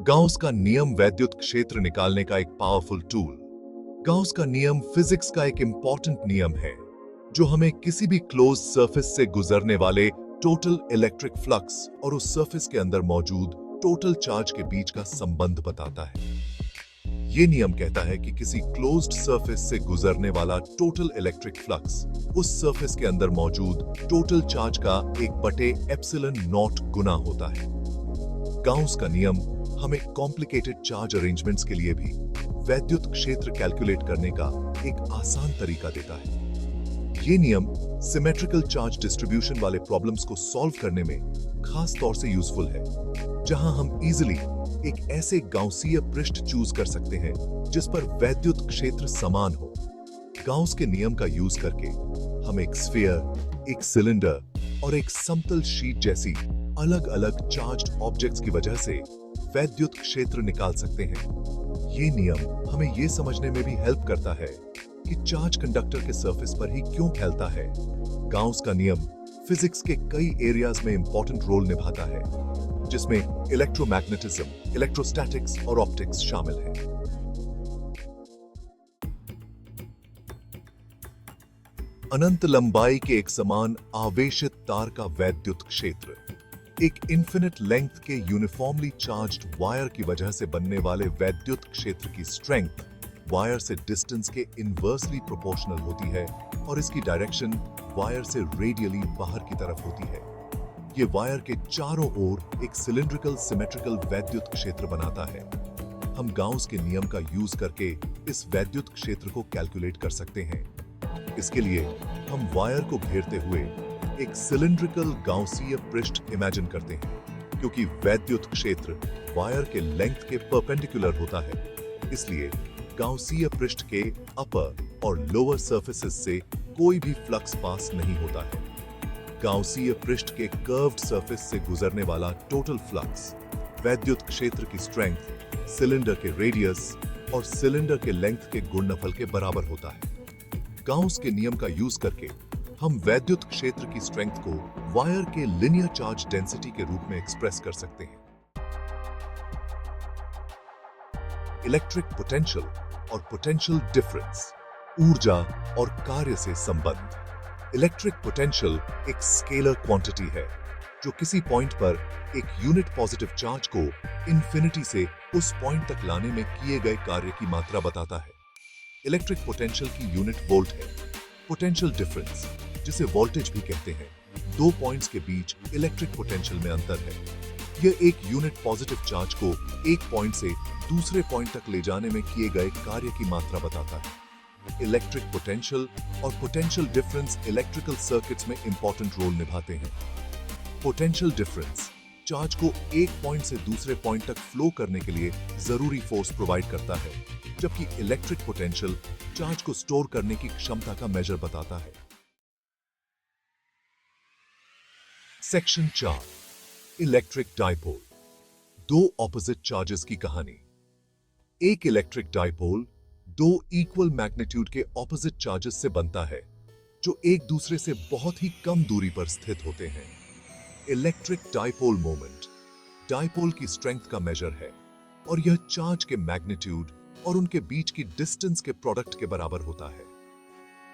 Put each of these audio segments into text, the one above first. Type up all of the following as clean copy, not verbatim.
Gauss का नियम वैद्युत क्षेत्र निकालने का एक पावरफुल टूल। गाउस का नियम फिजिक्स का एक इंपॉर्टेंट नियम है जो हमें किसी भी क्लोज सरफेस से गुजरने वाले टोटल इलेक्ट्रिक फ्लक्स और उस सरफेस के अंदर मौजूद टोटल चार्ज के बीच का संबंध बताता है। यह नियम कहता है कि किसी क्लोज्ड सरफेस से गुजरने वाला टोटल इलेक्ट्रिक फ्लक्स उस सरफेस के अंदर मौजूद टोटल चार्ज का 1/एप्सिलॉन नॉट गुना होता है। गाउस का नियम हमें कॉम्प्लिकेटेड चार्ज अरेंजमेंट्स के लिए भी वैद्युत क्षेत्र कैलकुलेट करने का एक आसान तरीका देता है। यह नियम सिमेट्रिकल चार्ज डिस्ट्रीब्यूशन वाले प्रॉब्लम्स को सॉल्व करने में खास तौर से यूजफुल है, जहां हम इजीली एक ऐसे गाउसीय पृष्ठ चूज कर सकते हैं जिस पर वैद्युत क्षेत्र समान हो। गाउस के नियम का यूज करके हम एक स्फीयर, एक सिलेंडर और एक समतल शीट जैसी अलग अलग चार्ज्ड ऑब्जेक्ट्स की वजह से वैद्युत क्षेत्र निकाल सकते हैं। ये नियम हमें यह समझने में भी हेल्प करता है कि चार्ज कंडक्टर के सरफेस पर ही क्यों फैलता है। गाउस का नियम फिजिक्स के कई एरियाज में इंपॉर्टेंट रोल निभाता है, जिसमें इलेक्ट्रोमैग्नेटिज्म, इलेक्ट्रोस्टैटिक्स और ऑप्टिक्स शामिल हैं। अनंत लंबाई के एक समान आवेशित तार का वैद्युत क्षेत्र एक इन्फिनिट लेंथ के यूनिफॉर्मली चार्ज्ड वायर की वजह से बनने वाले वैद्युत क्षेत्र की स्ट्रेंथ वायर से डिस्टेंस के इनवर्सली प्रोपोर्शनल होती है और इसकी डायरेक्शन वायर से रेडियली बाहर की तरफ होती है। ये वायर के चारों ओर एक सिलिंड्रिकल सिमेट्रिकल वैद्युत क्षेत्र बनाता है। हम गाउस के नियम का यूज करके इस वैद्युत क्षेत्र को कैलकुलेट कर सकते हैं। इसके लिए हम वायर को घेरते हुए एक सिलिंड्रिकल गाउसीय पृष्ठ इमेजिन करते हैं, क्योंकि वैद्युत क्षेत्र वायर के लेंथ के परपेंडिकुलर होता है, इसलिए गाउसीय पृष्ठ के अपर और लोअर सरफेसेस से कोई भी फ्लक्स पास नहीं होता है। गाउसीय पृष्ठ के कर्व्ड सरफेस से गुजरने वाला टोटल फ्लक्स वैद्युत क्षेत्र की स्ट्रेंथ सिलेंडर के रेडियस और सिलेंडर के लेंथ के गुणनफल के बराबर होता है। गाउस के नियम का यूज करके हम वैद्युत क्षेत्र की स्ट्रेंथ को वायर के लिनियर चार्ज डेंसिटी के रूप में एक्सप्रेस कर सकते हैं। इलेक्ट्रिक पोटेंशियल और पोटेंशियल डिफरेंस, ऊर्जा और कार्य से संबंध। इलेक्ट्रिक पोटेंशियल एक स्केलर क्वांटिटी है जो किसी पॉइंट पर एक यूनिट पॉजिटिव चार्ज को इंफिनिटी से उस पॉइंट तक लाने में किए गए कार्य की मात्रा बताता है। इलेक्ट्रिक पोटेंशियल की यूनिट वोल्ट है। पोटेंशियल डिफरेंस, जिसे वोल्टेज भी कहते हैं, दो पॉइंट्स के बीच इलेक्ट्रिक पोटेंशियल में अंतर है। यह एक यूनिट पॉजिटिव चार्ज को एक पॉइंट से दूसरे पॉइंट तक ले जाने में किए गए कार्य की मात्रा बताता है। इलेक्ट्रिक पोटेंशियल और पोटेंशियल डिफरेंस इलेक्ट्रिकल सर्किट्स में इंपॉर्टेंट रोल निभाते हैं। पोटेंशियल डिफरेंस चार्ज को एक पॉइंट से दूसरे पॉइंट तक फ्लो करने के लिए जरूरी फोर्स प्रोवाइड करता है, जबकि इलेक्ट्रिक पोटेंशियल चार्ज को स्टोर करने की क्षमता का मेजर बताता है। Section 4, electric dipole. दो ऑपोजिट चार्जेस की कहानी। एक इलेक्ट्रिक डाइपोल दो इक्वल मैग्नीट्यूड के ऑपोजिट चार्जेस से बनता है जो एक दूसरे से बहुत ही कम दूरी पर स्थित होते हैं। इलेक्ट्रिक डाइपोल मोमेंट डाइपोल की स्ट्रेंथ का मेजर है और यह चार्ज के मैग्नीट्यूड और उनके बीच की डिस्टेंस के प्रोडक्ट के बराबर होता है।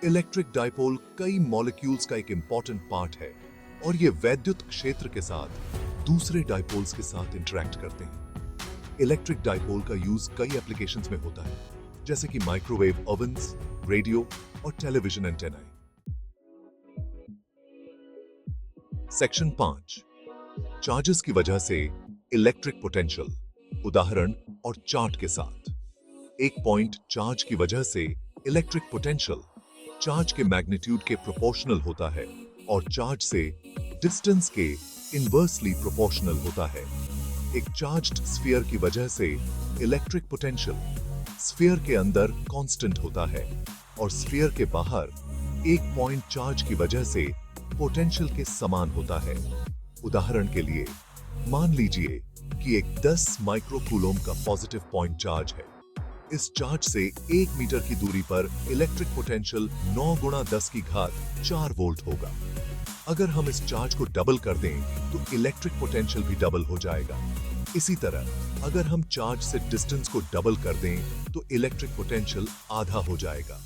इलेक्ट्रिक डाइपोल कई मॉलिक्यूल्स का एक इंपॉर्टेंट पार्ट है और ये वैद्युत क्षेत्र के साथ दूसरे डाइपोल्स के साथ इंटरैक्ट करते हैं। इलेक्ट्रिक डाइपोल का यूज कई एप्लीकेशंस में होता है, जैसे कि माइक्रोवेव ओवन्स, रेडियो और टेलीविजन एंटेनाए। सेक्शन 5, चार्जेस की वजह से इलेक्ट्रिक पोटेंशियल, उदाहरण और चार्ट के साथ। एक पॉइंट चार्ज की वजह से इलेक्ट्रिक पोटेंशियल चार्ज के मैग्नीट्यूड के प्रोपोर्शनल होता है और चार्ज से डिस्टेंस के इनवर्सली प्रोपोर्शनल होता है। एक चार्ज्ड स्फीयर की वजह से इलेक्ट्रिक पोटेंशियल स्फीयर के अंदर कांस्टेंट होता है और स्फीयर के बाहर एक पॉइंट चार्ज की वजह से पोटेंशियल के समान होता है। उदाहरण के लिए मान लीजिए कि एक 10 माइक्रोकूलोम का पॉजिटिव पॉइंट चार्ज है। इस चार्ज से 1 मीटर की दूरी पर इलेक्ट्रिक पोटेंशियल 9 गुणा 10 की घात 4 वोल्ट होगा। अगर हम इस चार्ज को डबल कर दें तो इलेक्ट्रिक पोटेंशियल भी डबल हो जाएगा। इसी तरह अगर हम चार्ज से डिस्टेंस को डबल कर दें तो इलेक्ट्रिक पोटेंशियल आधा हो जाएगा।